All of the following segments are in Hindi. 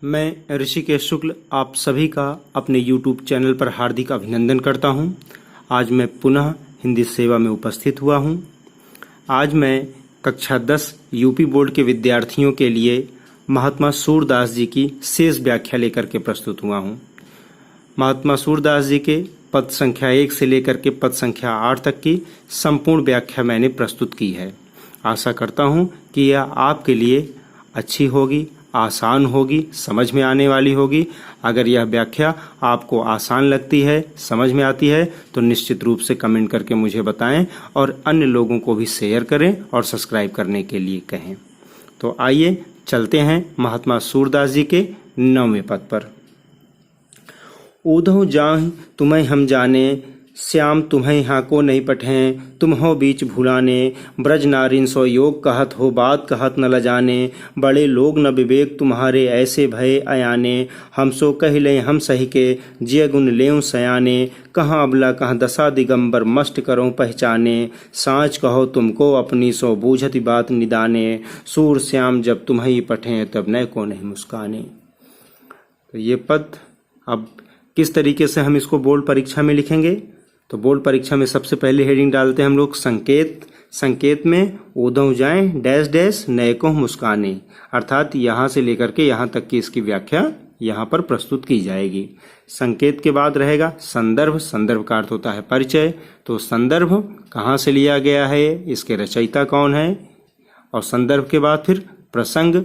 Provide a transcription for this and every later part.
मैं ऋषिकेश शुक्ल आप सभी का अपने YouTube चैनल पर हार्दिक अभिनंदन करता हूं। आज मैं पुनः हिंदी सेवा में उपस्थित हुआ हूं। आज मैं कक्षा 10 यूपी बोर्ड के विद्यार्थियों के लिए महात्मा सूरदास जी की शेष व्याख्या लेकर के प्रस्तुत हुआ हूं। महात्मा सूरदास जी के पद संख्या 1 से लेकर के पद संख्या 8 तक की संपूर्ण व्याख्या मैंने प्रस्तुत की है। आशा करता हूं कि यह आपके लिए अच्छी होगी, आसान होगी, समझ में आने वाली होगी। अगर यह व्याख्या आपको आसान लगती है, समझ में आती है, तो निश्चित रूप से कमेंट करके मुझे बताएं और अन्य लोगों को भी शेयर करें और सब्सक्राइब करने के लिए कहें। तो आइए चलते हैं महात्मा सूरदास जी के 9वें पद पर। ऊधव जाहि तुम्हें हम जाने, श्याम तुम्हें हाको नहीं पठें, तुम हो बीच भुलाने, ब्रज नारिन सो योग कहत हो बात कहत न लजाने, बड़े लोग न विवेक तुम्हारे ऐसे भय अयाने, हम सो कह लें हम सही के जिय गुण लें सयाने, कहाँ अबला कहाँ दशा दिगंबर मस्ट करो पहचाने, सांच कहो तुमको अपनी सो बूझति बात निदाने, सूर श्याम जब तुम्हें पठें तब न को नहीं मुस्काने। तो ये पद अब किस तरीके से हम इसको बोर्ड परीक्षा में लिखेंगे? तो बोर्ड परीक्षा में सबसे पहले हेडिंग डालते हैं हम लोग संकेत। संकेत में ऊधव जाएं डैश डैश नए को मुस्काने, अर्थात यहाँ से लेकर के यहाँ तक की इसकी व्याख्या यहाँ पर प्रस्तुत की जाएगी। संकेत के बाद रहेगा संदर्भ। संदर्भ का अर्थ होता है परिचय। तो संदर्भ कहाँ से लिया गया है, इसके रचयिता कौन है, और संदर्भ के बाद फिर प्रसंग।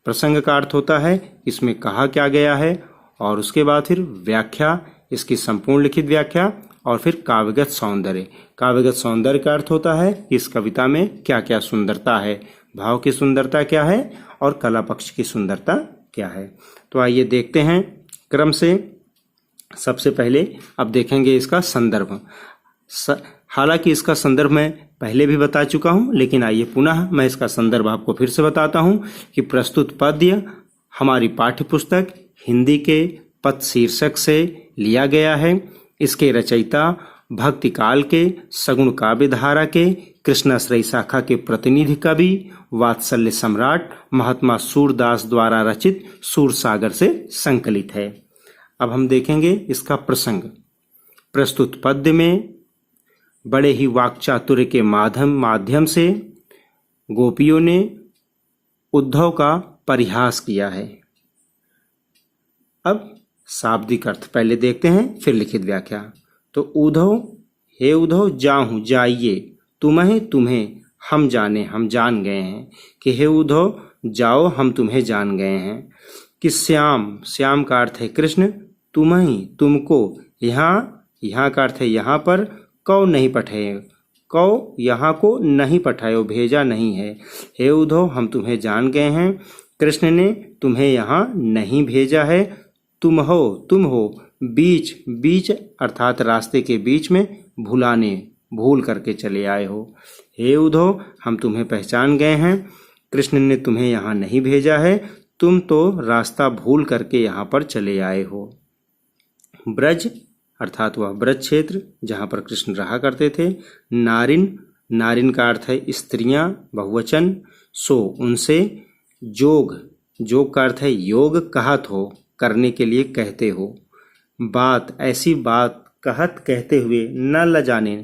प्रसंग का अर्थ होता है इसमें कहा क्या गया है, और उसके बाद फिर व्याख्या, इसकी संपूर्ण लिखित व्याख्या, और फिर काव्यगत सौंदर्य। काव्यगत सौंदर्य का अर्थ होता है इस कविता में क्या क्या सुंदरता है, भाव की सुंदरता क्या है और कला पक्ष की सुंदरता क्या है। तो आइए देखते हैं क्रम से। सबसे पहले अब देखेंगे इसका संदर्भ। हालांकि इसका संदर्भ मैं पहले भी बता चुका हूं, लेकिन आइए पुनः मैं इसका संदर्भ आपको फिर से बताता हूं कि प्रस्तुत पद्य हमारी पाठ्य पुस्तक हिंदी के पद शीर्षक से लिया गया है। इसके रचयिता भक्ति काल के सगुण काव्य धारा के कृष्णाश्रयी शाखा के प्रतिनिधि कवि वात्सल्य सम्राट महात्मा सूरदास द्वारा रचित सूरसागर से संकलित है। अब हम देखेंगे इसका प्रसंग। प्रस्तुत पद्य में बड़े ही वाक्चातुर्य के माध्यम से गोपियों ने उद्धव का परिहास किया है। अब शाब्दिक अर्थ पहले देखते हैं, फिर लिखित व्याख्या। तो उद्धव, हे उद्धव जाहूं जाइए, तुम्हें हम जाने हम जान गए हैं। कि हे उद्धव जाओ हम तुम्हें जान गए हैं। कि श्याम, श्याम का अर्थ है कृष्ण, तुमको, यहाँ का अर्थ है यहाँ पर, कौ नहीं पठाए, कौ यहाँ को नहीं पठायो, भेजा नहीं है। हे उद्धव हम तुम्हें जान गए हैं, कृष्ण ने तुम्हें यहाँ नहीं भेजा है। तुम हो बीच अर्थात रास्ते के बीच में भुलाने, भूल करके चले आए हो। हे उद्धव हम तुम्हें पहचान गए हैं, कृष्ण ने तुम्हें यहाँ नहीं भेजा है, तुम तो रास्ता भूल करके यहाँ पर चले आए हो। ब्रज अर्थात वह ब्रज क्षेत्र जहाँ पर कृष्ण रहा करते थे। नारिन, नारिन का अर्थ है स्त्रियां, बहुवचन। सो उनसे, जोग, जोग का अर्थ है योग, कहत हो करने के लिए कहते हो। बात, ऐसी बात, कहत कहते हुए, न लजाने,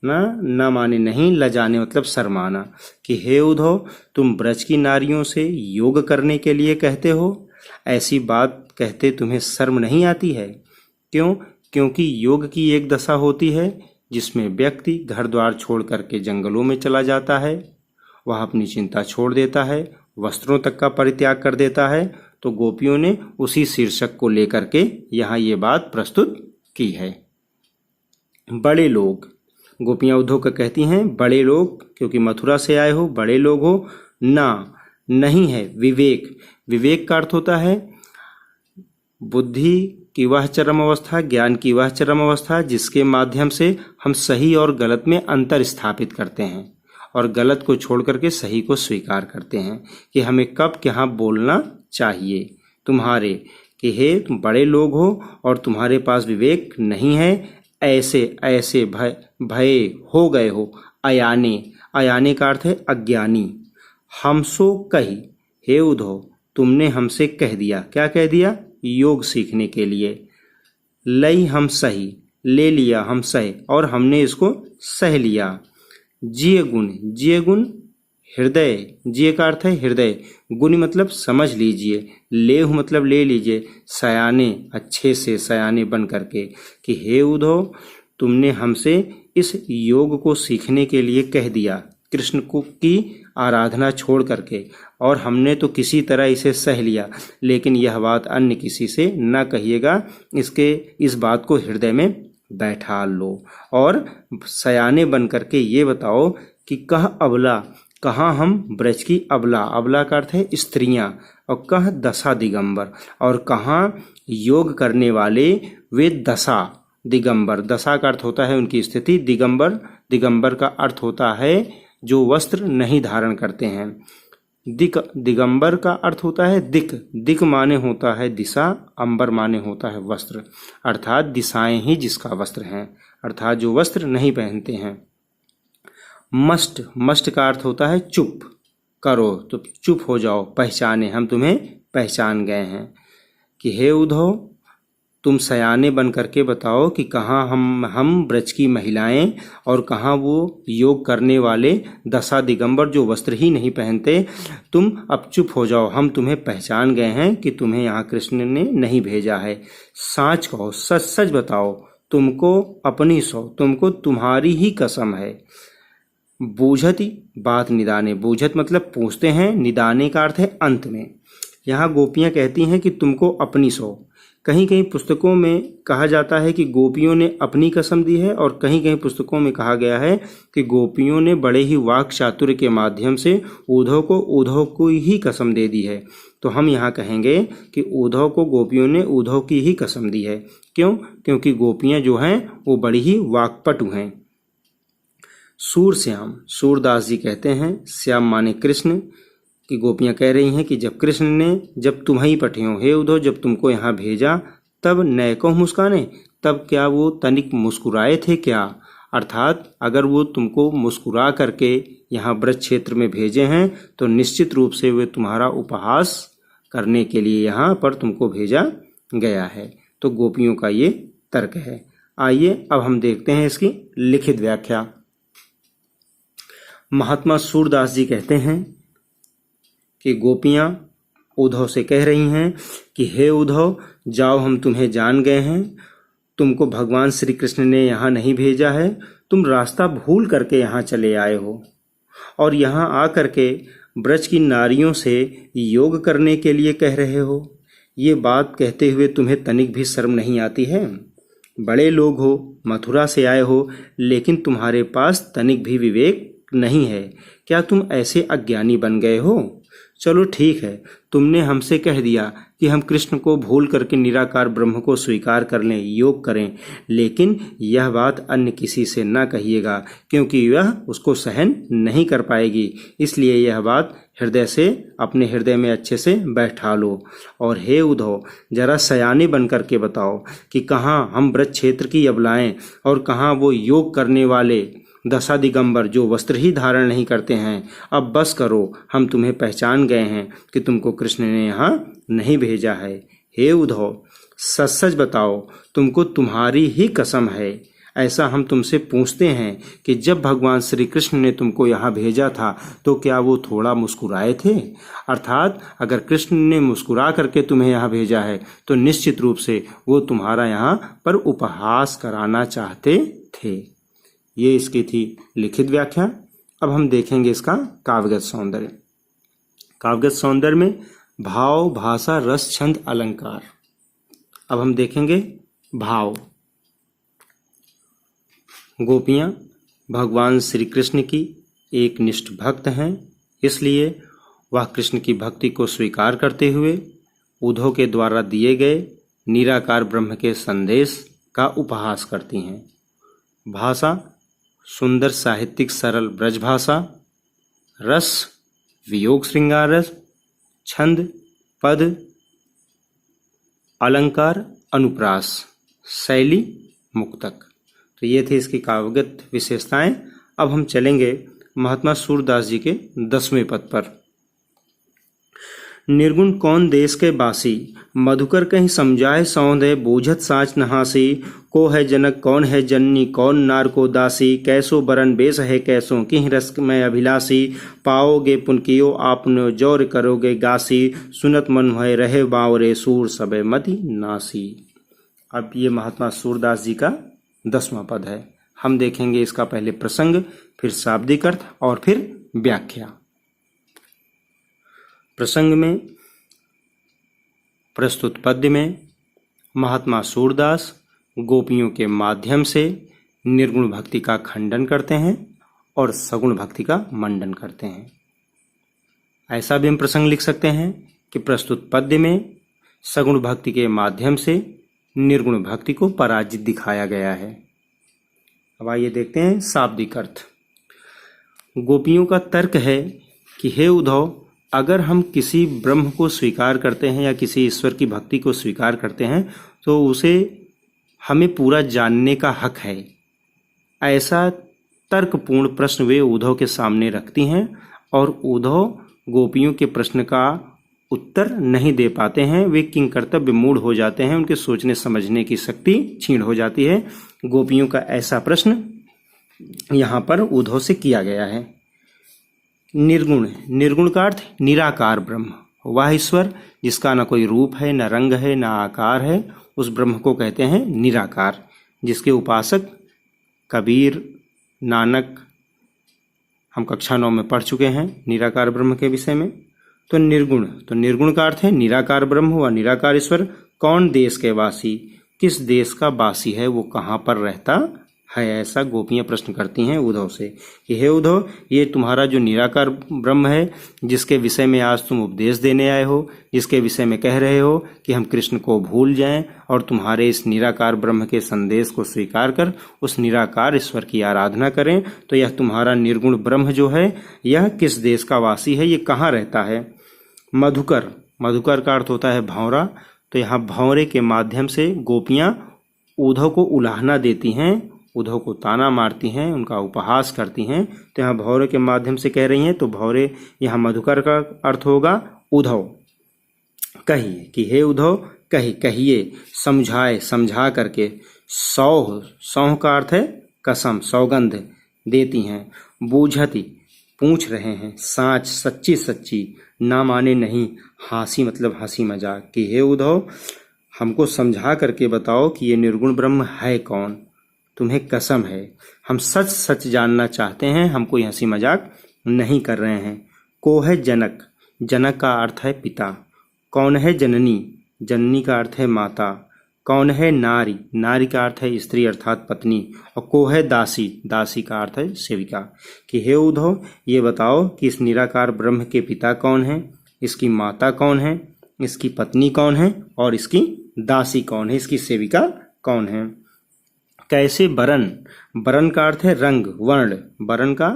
न माने नहीं, लजाने मतलब शर्माना। कि हे उद्धव तुम ब्रज की नारियों से योग करने के लिए कहते हो, ऐसी बात कहते तुम्हें शर्म नहीं आती है? क्यों? क्योंकि योग की एक दशा होती है जिसमें व्यक्ति घर द्वार छोड़ करके जंगलों में चला जाता है, वह अपनी चिंता छोड़ देता है, वस्त्रों तक का परित्याग कर देता है। तो गोपियों ने उसी शीर्षक को लेकर के यहाँ ये बात प्रस्तुत की है। बड़े लोग, गोपियाँ उद्धव को कहती हैं बड़े लोग, क्योंकि मथुरा से आए हो, बड़े लोग हो। ना, नहीं है विवेक। विवेक का अर्थ होता है बुद्धि की वह चरम अवस्था, ज्ञान की वह चरम अवस्था जिसके माध्यम से हम सही और गलत में अंतर स्थापित करते हैं और गलत को छोड़ करके सही को स्वीकार करते हैं कि हमें कब क्या बोलना चाहिए। तुम्हारे, कि हे तुम बड़े लोग हो और तुम्हारे पास विवेक नहीं है, ऐसे भय हो गए हो। अयाने, अयाने का अर्थ है अज्ञानी। हम सो कही, हे उद्धव तुमने हमसे कह दिया। क्या कह दिया? योग सीखने के लिए। लई हम सही, ले लिया हम सहे और हमने इसको सह लिया। जिय गुण हृदय, जिय का अर्थ है हृदय, गुण मतलब समझ लीजिए, लेहु मतलब ले लीजिए, सयाने अच्छे से सयाने बन करके, कि हे उद्धव तुमने हमसे इस योग को सीखने के लिए कह दिया, कृष्ण को की आराधना छोड़ करके, और हमने तो किसी तरह इसे सह लिया, लेकिन यह बात अन्य किसी से न कहिएगा, इस बात को हृदय में बैठा लो। और सयाने बन करके ये बताओ कि कह अबला, कहाँ हम ब्रज की अबला, अबला का अर्थ है स्त्रियां, और कह दशा दिगंबर, और कहाँ योग करने वाले वे दशा दिगंबर। दशा का अर्थ होता है उनकी स्थिति, दिगंबर का अर्थ होता है जो वस्त्र नहीं धारण करते हैं। दिगंबर का अर्थ होता है दिक माने होता है दिशा, अंबर माने होता है वस्त्र, अर्थात दिशाएं ही जिसका वस्त्र हैं, अर्थात जो वस्त्र नहीं पहनते हैं। मस्ट का अर्थ होता है चुप करो, तो चुप हो जाओ, पहचाने, हम तुम्हें पहचान गए हैं। कि हे उद्धव तुम सयाने बन करके बताओ कि कहाँ हम ब्रज की महिलाएं और कहाँ वो योग करने वाले दशा दिगंबर जो वस्त्र ही नहीं पहनते, तुम अब चुप हो जाओ, हम तुम्हें पहचान गए हैं कि तुम्हें यहाँ कृष्ण ने नहीं भेजा है। साच कहो, सच सच बताओ, तुमको अपनी सो, तुमको तुम्हारी ही कसम है। बूझती बात निदाने, बूझत मतलब पूछते हैं, निदाने का अर्थ है अंत में। यहाँ गोपियाँ कहती हैं कि तुमको अपनी सो। कहीं कहीं पुस्तकों में कहा जाता है कि गोपियों ने अपनी कसम दी है, और कहीं कहीं पुस्तकों में कहा गया है कि गोपियों ने बड़े ही वाक चातुर्य के माध्यम से उद्धव को ही कसम दे दी है। तो हम यहाँ कहेंगे कि उद्धव को गोपियों ने उद्धव की ही कसम दी है। क्यों? क्योंकि गोपियाँ जो हैं वो बड़ी ही वाक्पटु हैं। सूरश्याम, सूरदास जी कहते हैं, श्याम माने कृष्ण, कि गोपियाँ कह रही हैं कि जब कृष्ण ने, जब तुम ही पठियो हे उद्धव, जब तुमको यहाँ भेजा तब नयको मुस्काने, तब क्या वो तनिक मुस्कुराए थे क्या? अर्थात अगर वो तुमको मुस्कुरा करके यहाँ ब्रज क्षेत्र में भेजे हैं तो निश्चित रूप से वे तुम्हारा उपहास करने के लिए यहाँ पर तुमको भेजा गया है। तो गोपियों का ये तर्क है। आइए अब हम देखते हैं इसकी लिखित व्याख्या। महात्मा सूरदास जी कहते हैं कि गोपियाँ उद्धव से कह रही हैं कि हे उद्धव जाओ, हम तुम्हें जान गए हैं, तुमको भगवान श्री कृष्ण ने यहाँ नहीं भेजा है, तुम रास्ता भूल करके यहाँ चले आए हो, और यहाँ आकर के ब्रज की नारियों से योग करने के लिए कह रहे हो। ये बात कहते हुए तुम्हें तनिक भी शर्म नहीं आती है? बड़े लोग हो, मथुरा से आए हो, लेकिन तुम्हारे पास तनिक भी विवेक नहीं है। क्या तुम ऐसे अज्ञानी बन गए हो? चलो ठीक है, तुमने हमसे कह दिया कि हम कृष्ण को भूल करके निराकार ब्रह्म को स्वीकार कर लें, योग करें, लेकिन यह बात अन्य किसी से न कहिएगा, क्योंकि वह उसको सहन नहीं कर पाएगी। इसलिए यह बात हृदय से, अपने हृदय में अच्छे से बैठा लो। और हे उद्धव जरा सयाने बन करके बताओ कि कहाँ हम ब्रज क्षेत्र की अबलाएं और कहाँ वो योग करने वाले दशा दिगंबर जो वस्त्र ही धारण नहीं करते हैं। अब बस करो, हम तुम्हें पहचान गए हैं कि तुमको कृष्ण ने यहाँ नहीं भेजा है। हे उद्धव सच सच बताओ, तुमको तुम्हारी ही कसम है। ऐसा हम तुमसे पूछते हैं कि जब भगवान श्री कृष्ण ने तुमको यहाँ भेजा था तो क्या वो थोड़ा मुस्कुराए थे? अर्थात अगर कृष्ण ने मुस्कुरा करके तुम्हें यहाँ भेजा है तो निश्चित रूप से वो तुम्हारा यहाँ पर उपहास कराना चाहते थे। ये इसकी थी लिखित व्याख्या। अब हम देखेंगे इसका काव्यगत सौंदर्य। काव्यगत सौंदर्य में भाव, भाषा, रस, छंद, अलंकार। अब हम देखेंगे भाव। गोपियाँ भगवान श्री कृष्ण की एक निष्ठ भक्त हैं, इसलिए वह कृष्ण की भक्ति को स्वीकार करते हुए उद्धव के द्वारा दिए गए निराकार ब्रह्म के संदेश का उपहास करती हैं। भाषा सुंदर साहित्यिक सरल ब्रज भाषा। रस वियोग श्रृंगार रस। छंद पद। अलंकार अनुप्रास। शैली मुक्तक। तो ये थे इसकी काव्यगत विशेषताएं। अब हम चलेंगे महात्मा सूरदास जी के 10वें पद पर। निर्गुण कौन देश के बासी, मधुकर कहीं समझाए सौंदे, बूझत साच नहासी। को है जनक कौन है जननी, कौन नार को दासी, कैसो बरन बेस है कैसो, किह रस में अभिलाषी। पाओगे पुनकियो आपने, जोर करोगे गासी, सुनत मन भय रहे बावरे, सूर सबे मति नासी। अब ये महात्मा सूरदास जी का 10वां पद है। हम देखेंगे इसका पहले प्रसंग, फिर शाब्दिक अर्थ और फिर व्याख्या। प्रसंग में, प्रस्तुत पद्य में महात्मा सूरदास गोपियों के माध्यम से निर्गुण भक्ति का खंडन करते हैं और सगुण भक्ति का मंडन करते हैं। ऐसा भी हम प्रसंग लिख सकते हैं कि प्रस्तुत पद्य में सगुण भक्ति के माध्यम से निर्गुण भक्ति को पराजित दिखाया गया है। अब आइए देखते हैं शाब्दिक अर्थ। गोपियों का तर्क है कि हे उद्धव, अगर हम किसी ब्रह्म को स्वीकार करते हैं या किसी ईश्वर की भक्ति को स्वीकार करते हैं तो उसे हमें पूरा जानने का हक है। ऐसा तर्कपूर्ण प्रश्न वे उद्धव के सामने रखती हैं और उद्धव गोपियों के प्रश्न का उत्तर नहीं दे पाते हैं। वे किंकर्तव्य मूढ़ हो जाते हैं, उनके सोचने समझने की शक्ति क्षीण हो जाती है। गोपियों का ऐसा प्रश्न यहाँ पर उद्धव से किया गया है। निर्गुण, निर्गुण का अर्थ निराकार ब्रह्म, वह ईश्वर जिसका न कोई रूप है, न रंग है, न आकार है, उस ब्रह्म को कहते हैं निराकार, जिसके उपासक कबीर, नानक हम कक्षा 9 में पढ़ चुके हैं निराकार ब्रह्म के विषय में। तो निर्गुण का अर्थ है निराकार ब्रह्म व निराकार ईश्वर। कौन देश के वासी, किस देश का वासी है, वो कहाँ पर रहता है, ऐसा गोपियां प्रश्न करती हैं उद्धव से कि हे उद्धव, ये तुम्हारा जो निराकार ब्रह्म है, जिसके विषय में आज तुम उपदेश देने आए हो, जिसके विषय में कह रहे हो कि हम कृष्ण को भूल जाएं और तुम्हारे इस निराकार ब्रह्म के संदेश को स्वीकार कर उस निराकार ईश्वर की आराधना करें, तो यह तुम्हारा निर्गुण ब्रह्म जो है यह किस देश का वासी है, ये कहाँ रहता है। मधुकर का अर्थ होता है भंवरा। तो यहाँ भंवरे के माध्यम से गोपियाँ उद्धव को उलाहना देती हैं, उद्धव को ताना मारती हैं, उनका उपहास करती हैं। तो यहाँ भौरे के माध्यम से कह रही हैं, तो भौरे यहाँ मधुकर का अर्थ होगा उद्धव। कहिए कि हे उद्धव कहिए, समझाए समझा करके। सौह का अर्थ है कसम, सौगंध देती हैं। बूझती पूछ रहे हैं। साच सच्ची, ना माने नहीं, हासी मतलब हंसी मजाक, कि हे उद्धव हमको समझा करके बताओ कि ये निर्गुण ब्रह्म है कौन, तुम्हें कसम है, हम सच सच जानना चाहते हैं, हम कोई हंसी मजाक नहीं कर रहे हैं। को है जनक का अर्थ है पिता। कौन है जननी का अर्थ है माता। कौन है नारी का अर्थ है स्त्री अर्थात पत्नी। और को है दासी का अर्थ है सेविका। कि हे उद्धव ये बताओ कि इस निराकार ब्रह्म के पिता कौन है, इसकी माता कौन है, इसकी पत्नी कौन है और इसकी दासी कौन है, इसकी सेविका कौन है। कैसे बरन का अर्थ है रंग, वर्ण, बरन का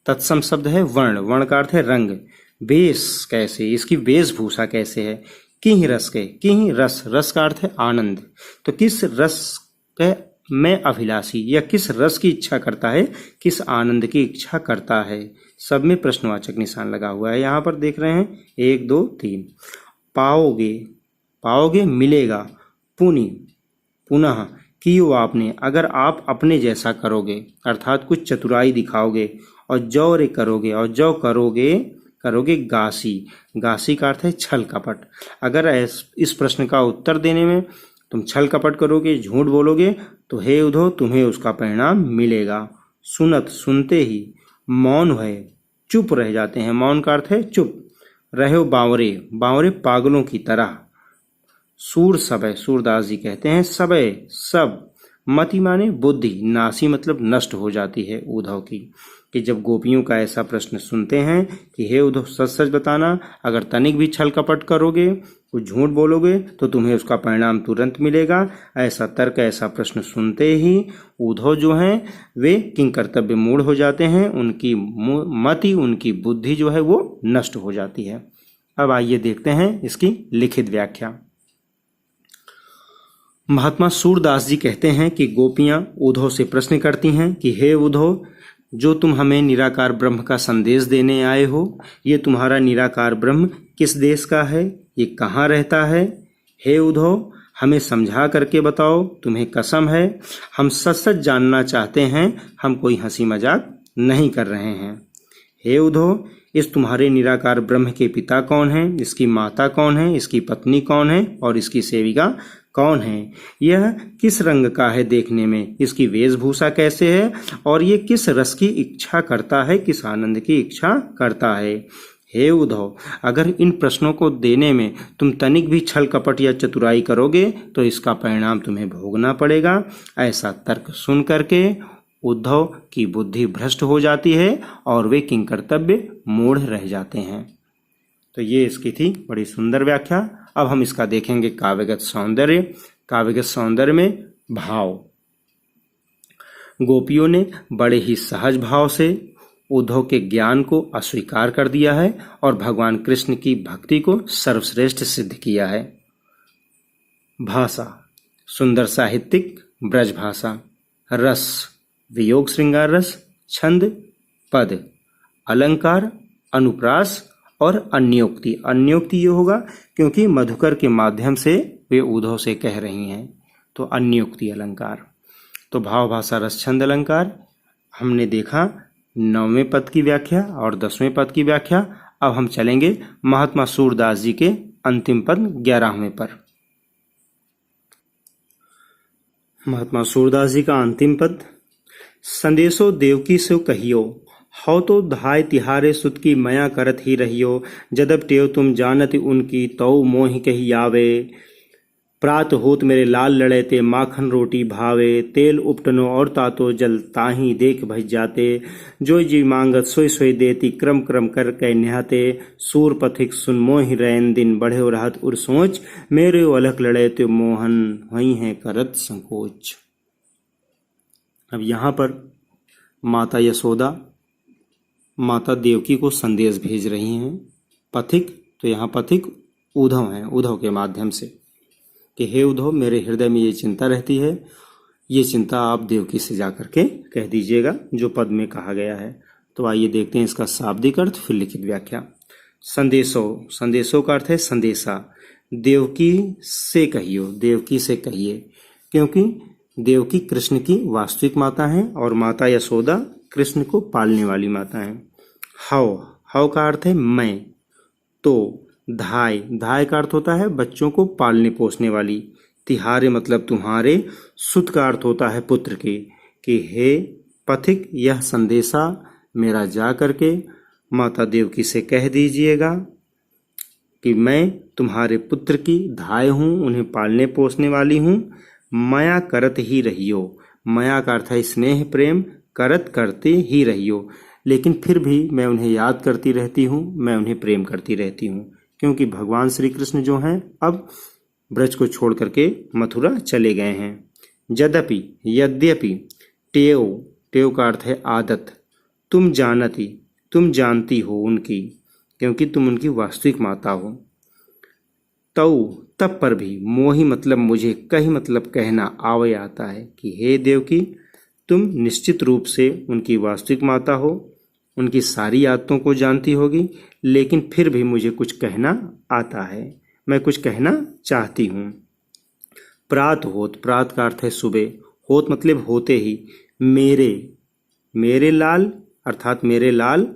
तत्सम शब्द है वर्ण का अर्थ है रंग। वेश कैसे, इसकी वेशभूषा कैसे है। किह रस का अर्थ है आनंद। तो किस रस के में अभिलाषी, या किस रस की इच्छा करता है, किस आनंद की इच्छा करता है। सब में प्रश्नवाचक निशान लगा हुआ है। यहाँ पर देख रहे हैं 1 2 3। पाओगे मिलेगा। पुनः कियो आपने, अगर आप अपने जैसा करोगे अर्थात कुछ चतुराई दिखाओगे। और जौरे करोगे, और जौ करोगे गासी का अर्थ है छल कपट। अगर इस प्रश्न का उत्तर देने में तुम छल कपट करोगे, झूठ बोलोगे, तो हे उद्धव तुम्हें उसका परिणाम मिलेगा। सुनते ही मौन है, चुप रह जाते हैं। मौन का अर्थ है चुप। रहो बावरे पागलों की तरह। सूरदास जी कहते हैं सब मति माने बुद्धि, नासी मतलब नष्ट हो जाती है उद्धव की। कि जब गोपियों का ऐसा प्रश्न सुनते हैं कि हे उद्धव सच बताना, अगर तनिक भी छल कपट करोगे, कुछ झूठ बोलोगे, तो तुम्हें उसका परिणाम तुरंत मिलेगा। ऐसा तर्क, ऐसा प्रश्न सुनते ही उद्धव जो हैं वे किंकर्तव्य मूढ़ हो जाते हैं। उनकी मति, उनकी बुद्धि जो है वो नष्ट हो जाती है। अब आइए देखते हैं इसकी लिखित व्याख्या। महात्मा सूरदास जी कहते हैं कि गोपियां उद्धव से प्रश्न करती हैं कि हे उद्धव, जो तुम हमें निराकार ब्रह्म का संदेश देने आए हो, ये तुम्हारा निराकार ब्रह्म किस देश का है, ये कहाँ रहता है। हे उद्धव, हमें समझा करके बताओ, तुम्हें कसम है, हम सच सच जानना चाहते हैं, हम कोई हंसी मजाक नहीं कर रहे हैं। हे उद्धव, इस तुम्हारे निराकार ब्रह्म के पिता कौन हैं, इसकी माता कौन है, इसकी पत्नी कौन है और इसकी सेविका कौन है। यह किस रंग का है देखने में, इसकी वेशभूषा कैसे है और ये किस रस की इच्छा करता है, किस आनंद की इच्छा करता है। हे उद्धव, अगर इन प्रश्नों को देने में तुम तनिक भी छल कपट या चतुराई करोगे तो इसका परिणाम तुम्हें भोगना पड़ेगा। ऐसा तर्क सुन करके उद्धव की बुद्धि भ्रष्ट हो जाती है और वे किंकर्तव्य मूढ़ रह जाते हैं। तो ये इसकी थी बड़ी सुंदर व्याख्या। अब हम इसका देखेंगे काव्यगत सौंदर्य। काव्यगत सौंदर्य में भाव। गोपियों ने बड़े ही सहज भाव से उद्धव के ज्ञान को अस्वीकार कर दिया है और भगवान कृष्ण की भक्ति को सर्वश्रेष्ठ सिद्ध किया है। भाषा, सुंदर साहित्यिक ब्रज भाषा। रस, वियोग श्रृंगार रस। छंद, पद। अलंकार, अनुप्रास और अन्योक्ति। अन्योक्ति ये होगा क्योंकि मधुकर के माध्यम से वे उद्धव से कह रही हैं, तो अन्योक्ति अलंकार। तो भाव, भाषा, रस, छंद, अलंकार हमने देखा 9वें पद की व्याख्या और 10वें पद की व्याख्या। अब हम चलेंगे महात्मा सूरदास जी के अंतिम पद 11वें पर। महात्मा सूरदास जी का अंतिम पद। संदेशो देवकी सो कहियो, हौ तो धाय तिहारे सुत की मया करत ही रहियो। जदब टेव तुम जानत उनकी, तौ मोहि कही आवे। प्रात होत मेरे लाल लड़े ते, माखन रोटी भावे। तेल उपटनो और तातो जल, ताही देख भज जाते। जो जी मांगत सोई सोई देती, क्रम क्रम कर कै निहाते। सूर पथिक सुन मोहि रैन, दिन बढ़े रहत उर सोच। मेरे अलख लड़े ते मोहन, वही है करत संकोच। अब यहाँ पर माता यशोदा माता देवकी को संदेश भेज रही हैं। पथिक, तो यहाँ पथिक उद्धव हैं, उद्धव के माध्यम से कि हे उद्धव, मेरे हृदय में ये चिंता रहती है, ये चिंता आप देवकी से जाकर के कह दीजिएगा जो पद में कहा गया है। तो आइए देखते हैं इसका शाब्दिक अर्थ फिर लिखित व्याख्या। संदेशो, संदेशो का अर्थ है संदेशा। देवकी से कहियो, देवकी से कहिए, क्योंकि देवकी कृष्ण की वास्तविक माता है और माता यशोदा कृष्ण को पालने वाली माता है। हव, हव का अर्थ है मैं। तो धाय, धाय का अर्थ होता है बच्चों को पालने पोसने वाली। तिहारे मतलब तुम्हारे। सुत का अर्थ होता है पुत्र के, कि हे पथिक, यह संदेशा मेरा जा करके माता देवकी से कह दीजिएगा कि मैं तुम्हारे पुत्र की धाय हूँ, उन्हें पालने पोसने वाली हूँ। माया करत ही रहियो, माया का अर्थ है स्नेह प्रेम, करत करते ही रहियो, लेकिन फिर भी मैं उन्हें याद करती रहती हूँ, मैं उन्हें प्रेम करती रहती हूँ, क्योंकि भगवान श्री कृष्ण जो हैं अब ब्रज को छोड़ करके मथुरा चले गए हैं। यद्यपि, यद्यपि, टेव, टेव का अर्थ है आदत। तुम जानती, तुम जानती हो उनकी, क्योंकि तुम उनकी वास्तविक माता हो। तऊ, तब पर भी, मोहि मतलब मुझे, कही मतलब कहना, आवे आता है कि हे देवकी, तुम निश्चित रूप से उनकी वास्तविक माता हो, उनकी सारी आदतों को जानती होगी, लेकिन फिर भी मुझे कुछ कहना आता है, मैं कुछ कहना चाहती हूँ। प्रात होत, प्रात का अर्थ है सुबह, होत मतलब होते ही। मेरे, मेरे लाल अर्थात मेरे लाल,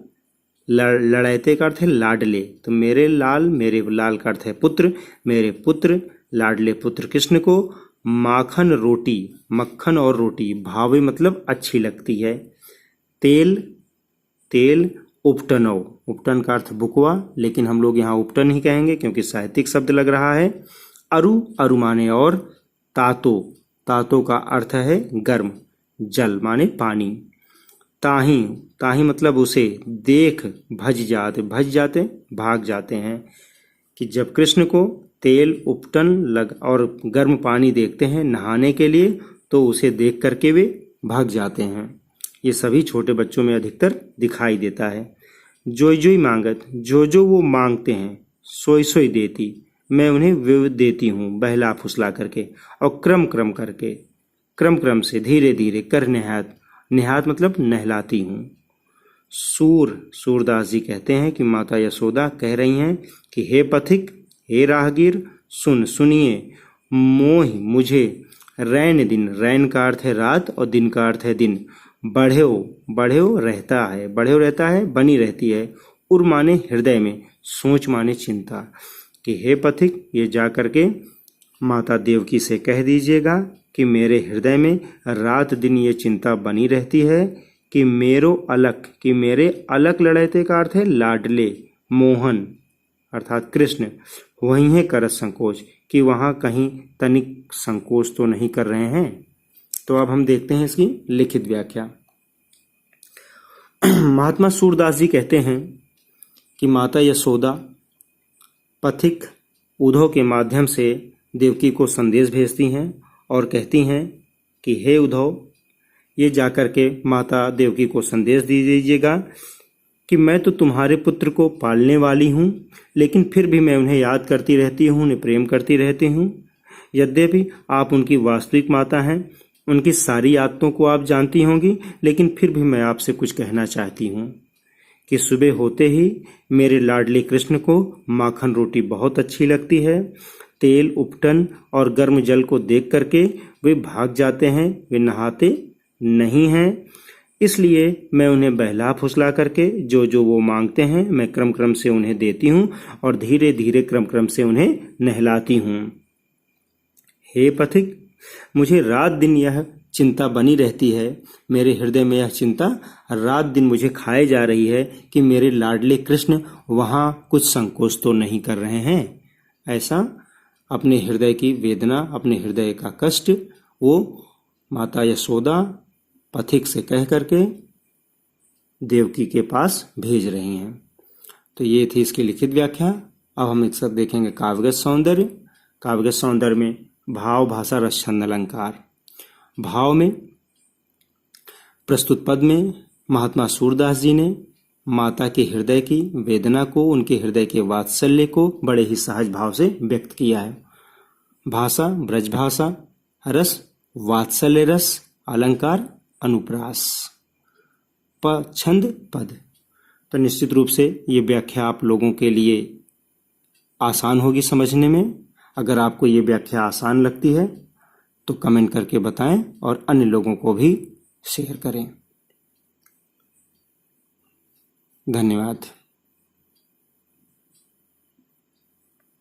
लड़ैते का अर्थ है लाडले, तो मेरे लाल, मेरे लाल का अर्थ है पुत्र, मेरे पुत्र, लाडले पुत्र कृष्ण को माखन रोटी, मक्खन और रोटी, भावे मतलब अच्छी लगती है। तेल, तेल, उपटनव, उपटन का अर्थ बुकवा, लेकिन हम लोग यहाँ उपटन ही कहेंगे क्योंकि साहित्यिक शब्द लग रहा है। अरु, अरु माने और। तातो, तातो का अर्थ है गर्म, जल माने पानी। ताही, ताही मतलब उसे, देख भज जाते, भज जाते भाग जाते हैं, कि जब कृष्ण को तेल, उपटन लग और गर्म पानी देखते हैं नहाने के लिए, तो उसे देख करके वे भाग जाते हैं। ये सभी छोटे बच्चों में अधिकतर दिखाई देता है। जोई जोई मांगत, जो जो वो मांगते हैं, सोई सोई देती, मैं उन्हें वे देती हूँ बहला फुसला करके, और क्रम क्रम करके, क्रम क्रम से, धीरे धीरे, कर निहात, निहात मतलब नहलाती हूँ। सूरदास जी कहते हैं कि माता यशोदा कह रही हैं कि हे पथिक, हे राहगीर, सुनिए, मोहि मुझे रैन दिन, रैन का अर्थ है रात और दिन का अर्थ है दिन, बढ़ेओ रहता है, बनी रहती है, उर माने हृदय में, सोच माने चिंता, कि हे पथिक, ये जा करके माता देवकी से कह दीजिएगा कि मेरे हृदय में रात दिन ये चिंता बनी रहती है कि मेरे अलक लड़ैते का अर्थ है लाडले, मोहन अर्थात कृष्ण, वहीं है करत संकोच, कि वहाँ कहीं तनिक संकोच तो नहीं कर रहे हैं। तो अब हम देखते हैं इसकी लिखित व्याख्या। महात्मा सूरदास जी कहते हैं कि माता यशोदा पथिक उद्धव के माध्यम से देवकी को संदेश भेजती हैं और कहती हैं कि हे उद्धव, ये जाकर के माता देवकी को संदेश दे दीजिएगा कि मैं तो तुम्हारे पुत्र को पालने वाली हूँ, लेकिन फिर भी मैं उन्हें याद करती रहती हूँ, उन्हें प्रेम करती रहती हूँ। यद्यपि आप उनकी वास्तविक माता हैं, उनकी सारी आदतों को आप जानती होंगी, लेकिन फिर भी मैं आपसे कुछ कहना चाहती हूँ कि सुबह होते ही मेरे लाडले कृष्ण को माखन रोटी बहुत अच्छी लगती है। तेल, उपटन और गर्म जल को देख करके वे भाग जाते हैं, वे नहाते नहीं हैं। इसलिए मैं उन्हें बहला फुसला करके जो वो मांगते हैं मैं क्रम से उन्हें देती हूँ और धीरे धीरे क्रम से उन्हें नहलाती हूँ। हे पथिक, मुझे रात दिन यह चिंता बनी रहती है, मेरे हृदय में यह चिंता रात दिन मुझे खाए जा रही है कि मेरे लाडले कृष्ण वहाँ कुछ संकोच तो नहीं कर रहे हैं। ऐसा अपने हृदय की वेदना, अपने हृदय का कष्ट वो माता यशोदा पथिक से कह करके देवकी के पास भेज रही हैं। तो ये थी इसकी लिखित व्याख्या। अब हम एक साथ देखेंगे काव्यगत सौंदर्य। काव्यगत सौंदर्य में भाव, भाषा, रस, छंद, अलंकार। भाव में प्रस्तुत पद में महात्मा सूरदास जी ने माता के हृदय की वेदना को, उनके हृदय के वात्सल्य को बड़े ही सहज भाव से व्यक्त किया है। भाषा ब्रजभाषा, रस वात्सल्य रस, अलंकार अनुप्रास, छंद पद। तो निश्चित रूप से ये व्याख्या आप लोगों के लिए आसान होगी समझने में। अगर आपको ये व्याख्या आसान लगती है तो कमेंट करके बताएं और अन्य लोगों को भी शेयर करें। धन्यवाद।